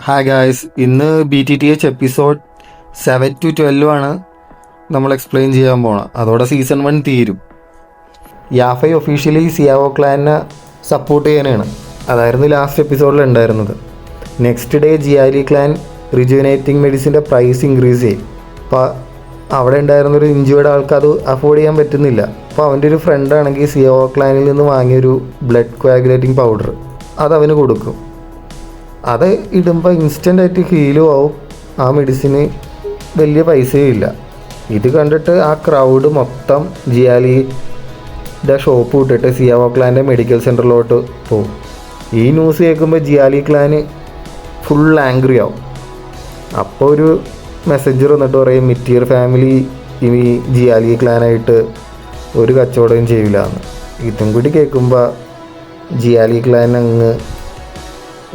Hi guys, ഇന്ന് BTTH episode 7-12 ആണ് നമ്മൾ എക്സ്പ്ലെയിൻ ചെയ്യാൻ പോണം. അതോടെ സീസൺ 1 തീരും. യാഫൈ ഒഫീഷ്യലി സിയാവോ ക്ലാനിനെ സപ്പോർട്ട് ചെയ്യാനാണ്. അതായിരുന്നു ലാസ്റ്റ് എപ്പിസോഡിൽ ഉണ്ടായിരുന്നത്. Next day Jiali clan rejuvenating മെഡിസിൻ്റെ പ്രൈസ് ഇൻക്രീസ് ചെയ്യും. അപ്പോൾ അവിടെ ഉണ്ടായിരുന്നൊരു ഇഞ്ചുവേർഡ് ആൾക്ക് അത് അഫോർഡ് ചെയ്യാൻ പറ്റുന്നില്ല. അപ്പോൾ അവൻ്റെ ഒരു ഫ്രണ്ടാണെങ്കിൽ സിയാവോ ക്ലാനിൽ നിന്ന് വാങ്ങിയൊരു ബ്ലഡ് കോയാഗുലേറ്റിംഗ് പൗഡർ അതവന് കൊടുക്കും. അത് ഇടുമ്പോൾ ഇൻസ്റ്റൻ്റായിട്ട് ഹീലും ആവും. ആ മെഡിസിന് വലിയ പൈസയും ഇല്ല. ഇത് കണ്ടിട്ട് ആ ക്രൗഡ് മൊത്തം ജിയാലിയുടെ ഷോപ്പ് വിട്ടിട്ട് സിയാവോ ക്ലാൻ്റെ മെഡിക്കൽ സെൻറ്ററിലോട്ട് പോകും. ഈ ന്യൂസ് കേൾക്കുമ്പോൾ ജിയാലി ക്ലാന് ഫുൾ ആംഗ്രി ആവും. അപ്പോൾ ഒരു മെസ്സഞ്ചർ വന്നിട്ട് പറയും, മിറ്റിയർ ഫാമിലി ഇനി ജിയാലി ക്ലാനായിട്ട് ഒരു കച്ചവടവും ചെയ്യില്ല എന്ന്. ഇതും കൂടി കേൾക്കുമ്പോൾ ജിയാലി ക്ലാൻ അങ്ങ്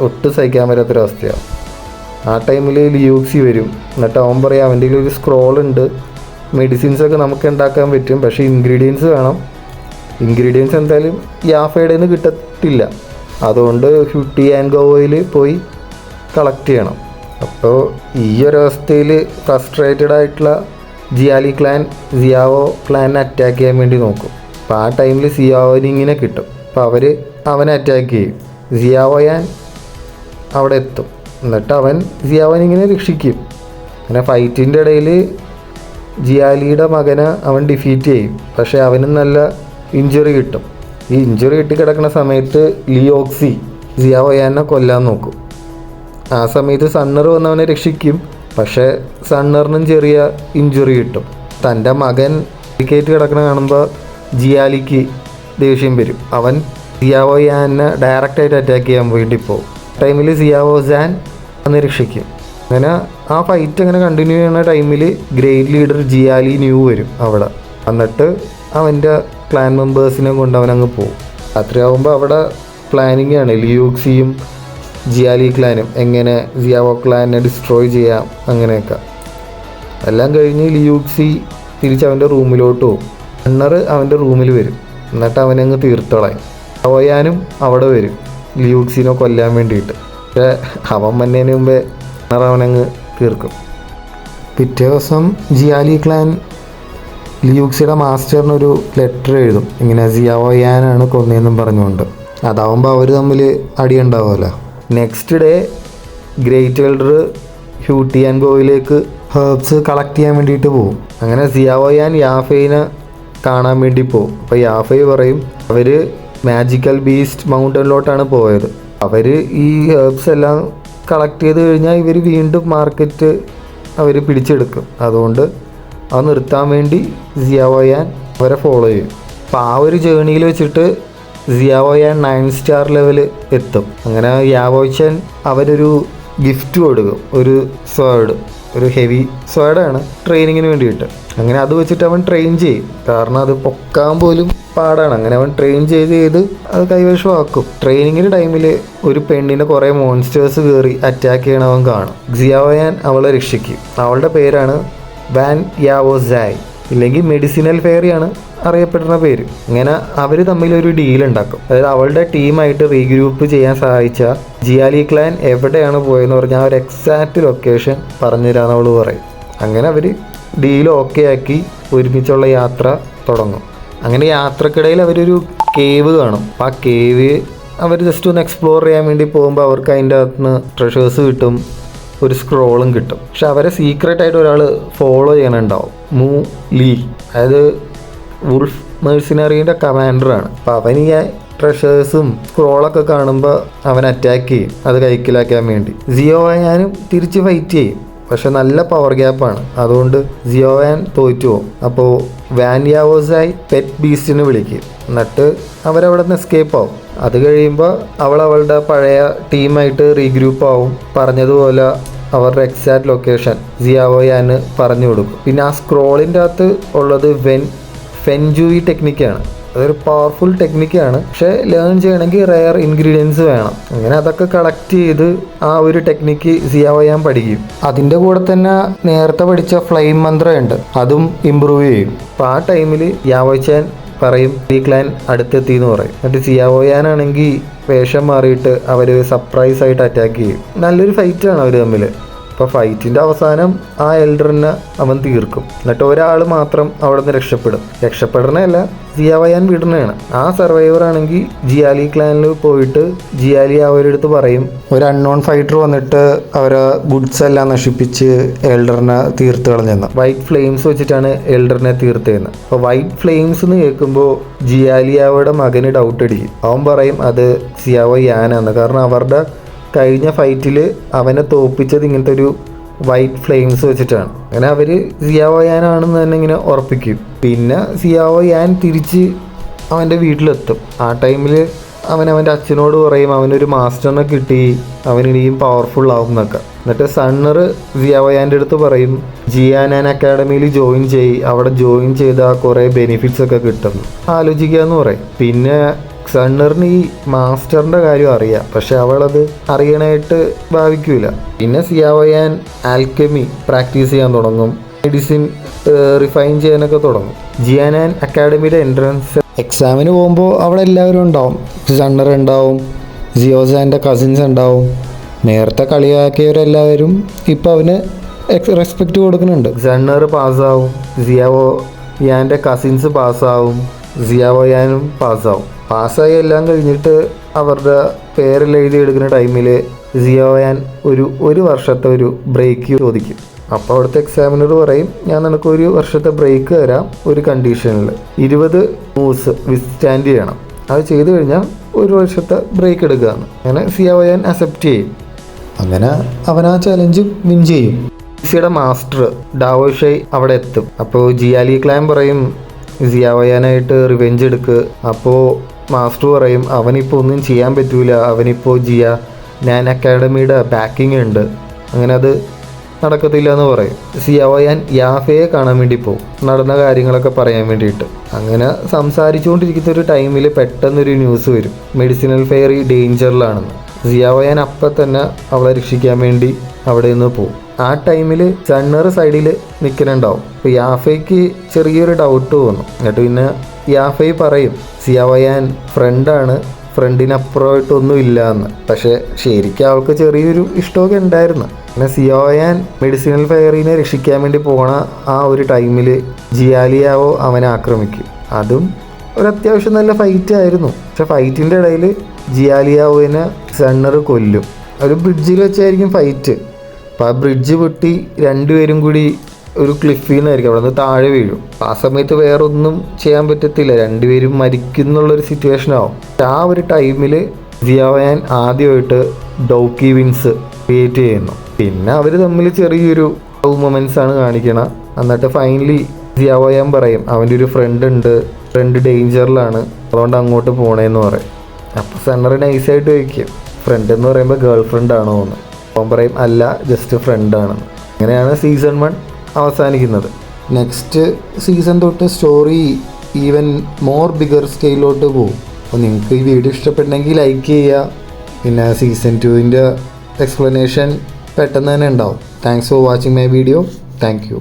ഒട്ടും സഹിക്കാൻ പറ്റാത്തൊരവസ്ഥയാണ്. ആ ടൈമിൽ ലിയൂക്സി വരും. എന്നിട്ട് അവൻ പറയാം, അവൻ്റെ ഒരു സ്ക്രോളുണ്ട്, മെഡിസിൻസൊക്കെ നമുക്ക് ഉണ്ടാക്കാൻ പറ്റും, പക്ഷേ ഇൻഗ്രീഡിയൻസ് വേണം. ഇൻഗ്രീഡിയൻസ് എന്തായാലും യാഫയുടെ നിന്ന് കിട്ടത്തില്ല, അതുകൊണ്ട് ഹ്യൂട്ടി ആൻഡ് ഗോവയിൽ പോയി കളക്ട് ചെയ്യണം. അപ്പോൾ ഈ ഒരവസ്ഥയിൽ ഫ്രസ്ട്രേറ്റഡ് ആയിട്ടുള്ള ജിയാലി ക്ലാൻ സിയാവോ ക്ലാനിനെ അറ്റാക്ക് ചെയ്യാൻ വേണ്ടി നോക്കും. അപ്പോൾ ആ ടൈമിൽ സിയാവോനിങ്ങിനെ കിട്ടും. അപ്പോൾ അവനെ അറ്റാക്ക് ചെയ്യും. സിയാവോയാൻ അവിടെ എത്തും. എന്നിട്ട് അവൻ സിയാവോനിങ്ങിനെ രക്ഷിക്കും. അങ്ങനെ ഫൈറ്റിൻ്റെ ഇടയിൽ ജിയാലിയുടെ മകനെ അവൻ ഡിഫീറ്റ് ചെയ്യും. പക്ഷേ അവനും നല്ല ഇഞ്ചുറി കിട്ടും. ഈ ഇഞ്ചുറി കിട്ടിക്കിടക്കുന്ന സമയത്ത് ലിയോക്സി സിയാവോയാനെ കൊല്ലാൻ നോക്കും. ആ സമയത്ത് സണ്ണർ വന്നവനെ രക്ഷിക്കും. പക്ഷേ സണ്ണറിനും ചെറിയ ഇഞ്ചുറി കിട്ടും. തൻ്റെ മകൻ വിക്കറ്റ് കിടക്കണ കാണുമ്പോൾ ജിയാലിക്ക് ദേഷ്യം വരും. അവൻ സിയാവോയാനെ ഡയറക്റ്റായിട്ട് അറ്റാക്ക് ചെയ്യാൻ വേണ്ടി പോകും. ടൈമിൽ സിയാവോ സാൻ അന്ന് രക്ഷിക്കും. അങ്ങനെ ആ ഫൈറ്റ് അങ്ങനെ കണ്ടിന്യൂ ചെയ്യുന്ന ടൈമിൽ ഗ്രേറ്റ് ലീഡർ ജിയാലി ന്യൂ വരും അവിടെ. എന്നിട്ട് അവൻ്റെ ക്ലാൻ മെമ്പേഴ്സിനെ കൊണ്ട് അവനങ്ങ് പോകും. രാത്രിയാകുമ്പോൾ അവിടെ പ്ലാനിങ് ആണ്, ലിയൂക്സിയും ജിയാലി ക്ലാനും എങ്ങനെ സിയാവോ ക്ലാനെ ഡിസ്ട്രോയ് ചെയ്യാം അങ്ങനെയൊക്കെ. എല്ലാം കഴിഞ്ഞ് ലിയൂക്സി തിരിച്ച് അവൻ്റെ റൂമിലോട്ട് പോകും. സണ്ണർ അവൻ്റെ റൂമിൽ വരും. എന്നിട്ട് അവനങ്ങ് തീർത്തളയും. അവയാനും അവിടെ വരും ലിയൂക്സിനെ കൊല്ലാൻ വേണ്ടിയിട്ട്. പക്ഷേ അവൻ വന്നതിന് മുമ്പേ അവനങ്ങ് തീർക്കും. പിറ്റേ ദിവസം ജിയാലി ക്ലാൻ ലിയൂക്സിയുടെ മാസ്റ്ററിനൊരു ലെറ്റർ എഴുതും, ഇങ്ങനെ സിയാവോയാനാണ് കൊന്നതെന്നും പറഞ്ഞുകൊണ്ട്. അതാവുമ്പോൾ അവർ തമ്മിൽ അടിയുണ്ടാവുമല്ലോ. നെക്സ്റ്റ് ഡേ ഗ്രേറ്റ് എൽഡർ ഹ്യൂട്ടി ആൻഡ് ഗോയിലേക്ക് ഹെർബ്സ് കളക്ട് ചെയ്യാൻ വേണ്ടിയിട്ട് പോകും. അങ്ങനെ സിയാവോയാൻ യാഫൈനെ കാണാൻ വേണ്ടി പോകും. അപ്പോൾ യാഫൈ പറയും, അവർ മാജിക്കൽ ബീസ്റ്റ് മൗണ്ടനിലോട്ടാണ് പോയത്. അവർ ഈ ഹെർബ്സ് എല്ലാം കളക്ട് ചെയ്ത് കഴിഞ്ഞാൽ ഇവർ വീണ്ടും മാർക്കറ്റ് അവർ പിടിച്ചെടുക്കും. അതുകൊണ്ട് അത് നിർത്താൻ വേണ്ടി സിയാവോയാൻ അവരെ ഫോളോ ചെയ്യും. അപ്പോൾ ആ ഒരു ജേണിയിൽ വെച്ചിട്ട് സിയാവോയാൻ 9 സ്റ്റാർ ലെവൽ എത്തും. അങ്ങനെ യാവോച്ചൻ അവരൊരു ഗിഫ്റ്റ് കൊടുക്കും, ഒരു സ്വേർഡ്, ഒരു ഹെവി സ്വേർഡാണ് ട്രെയിനിങ്ങിന് വേണ്ടിയിട്ട്. അങ്ങനെ അത് വെച്ചിട്ട് അവൻ ട്രെയിൻ ചെയ്യും. കാരണം അത് പൊക്കാൻ പോലും പാടാണ്. അങ്ങനെ അവൻ ട്രെയിൻ ചെയ്ത് അത് കൈവശമാക്കും. ട്രെയിനിങ്ങിൻ്റെ ടൈമിൽ ഒരു പെണ്ണിനെ കുറേ മോൺസ്റ്റേഴ്സ് കയറി അറ്റാക്ക് ചെയ്യണവൻ കാണും. സിയാവോയാൻ അവളെ രക്ഷിക്കും. അവളുടെ പേരാണ് വാൻ യാവോ സായ്, ഇല്ലെങ്കിൽ മെഡിസിനൽ ഫെയറിയാണ് അറിയപ്പെടുന്ന പേര്. ഇങ്ങനെ അവർ തമ്മിലൊരു ഡീൽ ഉണ്ടാക്കും. അതായത് അവളുടെ ടീമായിട്ട് റീഗ്രൂപ്പ് ചെയ്യാൻ സഹായിച്ച ജിയാലി ക്ലാൻ എവിടെയാണ് പോയതെന്ന് പറഞ്ഞാൽ ഒരു എക്സാക്റ്റ് ലൊക്കേഷൻ പറഞ്ഞുതരാമെന്ന് അവൾ പറയും. അങ്ങനെ അവർ ഡീൽ ഓക്കെ ആക്കി ഒരുമിച്ചുള്ള യാത്ര തുടങ്ങും. അങ്ങനെ യാത്രക്കിടയിൽ അവരൊരു കേവ് കാണും. ആ കേവ് അവർ ജസ്റ്റ് ഒന്ന് എക്സ്പ്ലോർ ചെയ്യാൻ വേണ്ടി പോകുമ്പോൾ അവർക്ക് അതിൻ്റെ അകത്തുനിന്ന് ട്രഷേഴ്സ് കിട്ടും, ഒരു സ്ക്രോളും കിട്ടും. പക്ഷെ അവരെ സീക്രട്ടായിട്ട് ഒരാൾ ഫോളോ ചെയ്യാനുണ്ടാവും, മൂ ലീ. അതായത് വുൾഫ് മെർസിനറീൻ്റെ കമാൻഡറാണ്. അപ്പോൾ അവൻ ഈ ട്രഷേഴ്സും സ്ക്രോളൊക്കെ കാണുമ്പോൾ അവൻ അറ്റാക്ക് ചെയ്യും, അത് കൈക്കലാക്കാൻ വേണ്ടി. സിയാവോയാനും തിരിച്ച് ഫൈറ്റ് ചെയ്യും. പക്ഷെ നല്ല പവർ ഗ്യാപ്പാണ്, അതുകൊണ്ട് സിയാവോയാൻ തോറ്റു പോകും. അപ്പോൾ വാൻ യാവോ സായ് പെറ്റ് ബീസ്റ്റിനെ വിളിക്കും. എന്നിട്ട് അവരവിടെ നിന്ന് എസ്കേപ്പ് ആവും. അത് കഴിയുമ്പോൾ അവളുടെ പഴയ ടീമായിട്ട് റീഗ്രൂപ്പ് ആവും. പറഞ്ഞതുപോലെ അവരുടെ എക്സാക്റ്റ് ലൊക്കേഷൻ സിയാവോയാന് പറഞ്ഞു കൊടുക്കും. പിന്നെ ആ സ്ക്രോളിൻ്റെ അകത്ത് ഉള്ളത് ഫെൻജൂയി ടെക്നിക്കാണ്. അതൊരു പവർഫുൾ ടെക്നിക്കാണ്. പക്ഷേ ലേൺ ചെയ്യണമെങ്കിൽ റെയർ ഇൻഗ്രീഡിയൻസ് വേണം. അങ്ങനെ അതൊക്കെ കളക്ട് ചെയ്ത് ആ ഒരു ടെക്നിക്ക് സിയാവോയാൻ പഠിക്കും. അതിൻ്റെ കൂടെ തന്നെ നേരത്തെ പഠിച്ച ഫ്ലെയിം മന്ത്രമുണ്ട്, അതും ഇമ്പ്രൂവ് ചെയ്യും. അപ്പോൾ ആ ടൈമിൽ യാവോച്ചാൻ പറയും ഈ ക്ലാൻ അടുത്തെത്തി എന്ന് പറയും. എന്നിട്ട് സിയാവോയാനാണെങ്കിൽ വേഷം മാറിയിട്ട് അവർ സർപ്രൈസ് ആയിട്ട് അറ്റാക്ക് ചെയ്യും. നല്ലൊരു ഫൈറ്റാണ് അവർ തമ്മിൽ. അപ്പോൾ ഫൈറ്റിൻ്റെ അവസാനം ആ എൽഡറിനെ അവൻ തീർക്കും. എന്നിട്ട് ഒരാൾ മാത്രം അവിടെ നിന്ന് രക്ഷപ്പെടണമല്ല, സിയാവോയാൻ വിടണതാണ്. ആ സർവൈവർ ആണെങ്കിൽ ജിയാലി ക്ലാനിൽ പോയിട്ട് ജിയാലി അവരുടെ അടുത്ത് പറയും, ഒരു അൺനോൺ ഫൈറ്റർ വന്നിട്ട് അവരെ ഗുഡ്സ് എല്ലാം നശിപ്പിച്ച് എൽഡറിനെ തീർത്ത് കളഞ്ഞെന്ന്. വൈറ്റ് ഫ്ലെയിംസ് വെച്ചിട്ടാണ് എൽഡറിനെ തീർത്തതെന്ന്. അപ്പോൾ വൈറ്റ് ഫ്ലെയിംസ് എന്ന് കേൾക്കുമ്പോൾ ജിയാലിയാവയുടെ മകന് ഡൗട്ട് അടിക്കും. അവൻ പറയും അത് സിയാവോയാനാണ്. കാരണം അവരുടെ കഴിഞ്ഞ ഫൈറ്റിൽ അവനെ തോൽപ്പിച്ചത് ഇങ്ങനത്തെ ഒരു വൈറ്റ് ഫ്ലെയിംസ് വെച്ചിട്ടാണ്. അങ്ങനെ അവർ സിയാവോയാനാണെന്ന് തന്നെ ഇങ്ങനെ ഉറപ്പിക്കും. പിന്നെ സിയാവോയാൻ തിരിച്ച് അവൻ്റെ വീട്ടിലെത്തും. ആ ടൈമിൽ അവൻ്റെ അച്ഛനോട് പറയും അവനൊരു മാസ്റ്ററിനെ കിട്ടി, അവനിനിയും പവർഫുൾ ആവും എന്നൊക്കെ. എന്നിട്ട് സണ്ണർ സിയാവോയാൻ്റെ അടുത്ത് പറയും ജിയാനാൻ അക്കാഡമിയിൽ ജോയിൻ അവിടെ ജോയിൻ ചെയ്താൽ കുറേ ബെനിഫിറ്റ്സ് ഒക്കെ കിട്ടും, ആലോചിക്കുക എന്ന് പറയും. പിന്നെ സണ്ണറിന് ഈ മാസ്റ്ററിൻ്റെ കാര്യം അറിയാം, പക്ഷെ അവളത് അറിയണമായിട്ട് ഭാവിക്കൂല. പിന്നെ സിയാവോയാൻ ആൽക്കെമി പ്രാക്ടീസ് ചെയ്യാൻ തുടങ്ങും, മെഡിസിൻ റിഫൈൻ ചെയ്യാനൊക്കെ തുടങ്ങും. ജിയാനാൻ അക്കാഡമിയുടെ എൻട്രൻസ് എക്സാമിന് പോകുമ്പോൾ അവിടെ എല്ലാവരും ഉണ്ടാവും. സണ്ണർ ഉണ്ടാവും, സിയോസാൻ്റെ കസിൻസ് ഉണ്ടാവും. നേരത്തെ കളിയാക്കിയവരെല്ലാവരും ഇപ്പോൾ അവന് റെസ്പെക്റ്റ് കൊടുക്കുന്നുണ്ട്. സണ്ണർ പാസ്സാവും, സിയാവോയാൻ്റെ കസിൻസ് പാസ്സാവും, സിയാവോയാനും പാസ്സാവും. പാസ്സായി എല്ലാം കഴിഞ്ഞിട്ട് അവരുടെ പേരെല്ലാം എഴുതിയെടുക്കുന്ന ടൈമിൽ സിയാവോയാൻ ഒരു വർഷത്തെ ഒരു ബ്രേക്ക് ചോദിക്കും. അപ്പോൾ അവിടുത്തെ എക്സാമിനർ പറയും ഞാൻ നിനക്കൊരു വർഷത്തെ ബ്രേക്ക് തരാം, ഒരു കണ്ടീഷനിൽ 20 മൂവ്സ് വിസ്റ്റാൻഡ് ചെയ്യണം. അത് ചെയ്തു കഴിഞ്ഞാൽ ഒരു വർഷത്തെ ബ്രേക്ക് എടുക്കുകയാണ്. അങ്ങനെ സിയാവോയാൻ അക്സെപ്റ്റ് ചെയ്യും. അങ്ങനെ അവൻ ആ ചലഞ്ച് വിൻ ചെയ്യും. സിയുടെ മാസ്റ്റർ ഡാവോഷൈ അവിടെ എത്തും. അപ്പോൾ ജിയാലി ക്ലാൻ പറയും സിയാവോയാനായിട്ട് റിവെഞ്ച് എടുക്ക്. അപ്പോൾ മാസ്റ്റർ പറയും അവനിപ്പോൾ ഒന്നും ചെയ്യാൻ പറ്റൂല, അവനിപ്പോൾ ഞാൻ അക്കാഡമിയുടെ ബാക്കിംഗ് ഉണ്ട്, അങ്ങനെ അത് നടക്കത്തില്ല എന്ന് പറയും. സിയാവോയാൻ യാഫയെ കാണാൻ വേണ്ടി പോകും, നടന്ന കാര്യങ്ങളൊക്കെ പറയാൻ വേണ്ടിയിട്ട്. അങ്ങനെ സംസാരിച്ചുകൊണ്ടിരിക്കുന്ന ഒരു ടൈമിൽ പെട്ടെന്നൊരു ന്യൂസ് വരും, മെഡിസിനൽ ഫെയറി ഡേഞ്ചറിലാണെന്ന്. സിയാവോയാൻ അപ്പം തന്നെ അവളെ രക്ഷിക്കാൻ വേണ്ടി അവിടെ നിന്ന് പോകും. ആ ടൈമിൽ സണ്ണർ സൈഡിൽ നിൽക്കുന്നുണ്ടാവും. അപ്പോൾ യാഫയ്ക്ക് ചെറിയൊരു ഡൗട്ട് തോന്നും. എന്നിട്ട് പിന്നെ യാഫൈ പറയും സിയാവോയാൻ ഫ്രണ്ടാണ്, ഫ്രണ്ടിനപ്പുറമായിട്ടൊന്നും ഇല്ല എന്ന്. പക്ഷേ ശരിക്കും അവൾക്ക് ചെറിയൊരു ഇഷ്ടമൊക്കെ ഉണ്ടായിരുന്നു. പിന്നെ സിയാവോയാൻ മെഡിസിനൽ ഫെയറിനെ രക്ഷിക്കാൻ വേണ്ടി പോകണ ആ ഒരു ടൈമിൽ ജിയാലിയാവോ അവനെ ആക്രമിക്കും. അതും ഒരു അത്യാവശ്യം നല്ല ഫൈറ്റ് ആയിരുന്നു. പക്ഷെ ഫൈറ്റിൻ്റെ ഇടയിൽ ജിയാലിയാവോനെ സണ്ണർ കൊല്ലും. ഒരു ബ്രിഡ്ജിൽ വെച്ചായിരിക്കും ഫൈറ്റ്. അപ്പോൾ ആ ബ്രിഡ്ജ് പൊട്ടി രണ്ടുപേരും കൂടി ഒരു ക്ലിഫിൽ നിന്നായിരിക്കും അവിടെ നിന്ന് താഴെ വീഴും. ആ സമയത്ത് വേറെ ഒന്നും ചെയ്യാൻ പറ്റത്തില്ല, രണ്ടുപേരും മരിക്കുന്നുള്ളൊരു സിറ്റുവേഷൻ ആവും. ആ ഒരു ടൈമിൽ സിയാവോയാൻ ആദ്യമായിട്ട് ഡോക്കി വിൻസ് ക്രിയേറ്റ് ചെയ്യുന്നു. പിന്നെ അവർ തമ്മിൽ ചെറിയൊരു മൊമെൻറ്റ്സ് ആണ് കാണിക്കണം. എന്നിട്ട് ഫൈനലി സിയാവോയാൻ പറയും അവൻ്റെ ഒരു ഫ്രണ്ട് ഡേഞ്ചറിലാണ്, അതുകൊണ്ട് അങ്ങോട്ട് പോണേന്ന് പറയും. അപ്പോൾ സണ്ണർ നൈസായിട്ട് ചോദിക്കും ഫ്രണ്ട് എന്ന് പറയുമ്പോൾ ഗേൾ ഫ്രണ്ട് ആണോ എന്ന്. അവൻ പറയും അല്ല, ജസ്റ്റ് ഫ്രണ്ടാണെന്ന്. അങ്ങനെയാണ് സീസൺ 1 അവസാനിക്കുന്നത്. നെക്സ്റ്റ് സീസൺ തൊട്ട് സ്റ്റോറി ഈവൻ മോർ ബിഗർ സ്കെയിലോട്ട് പോകും. അപ്പോൾ നിങ്ങൾക്ക് ഈ വീഡിയോ ഇഷ്ടപ്പെട്ടെങ്കിൽ ലൈക്ക് ചെയ്യുക. പിന്നെ സീസൺ 2ൻ്റെ എക്സ്പ്ലനേഷൻ പെട്ടെന്ന് തന്നെ ഉണ്ടാവും. Thanks for watching my video. Thank you.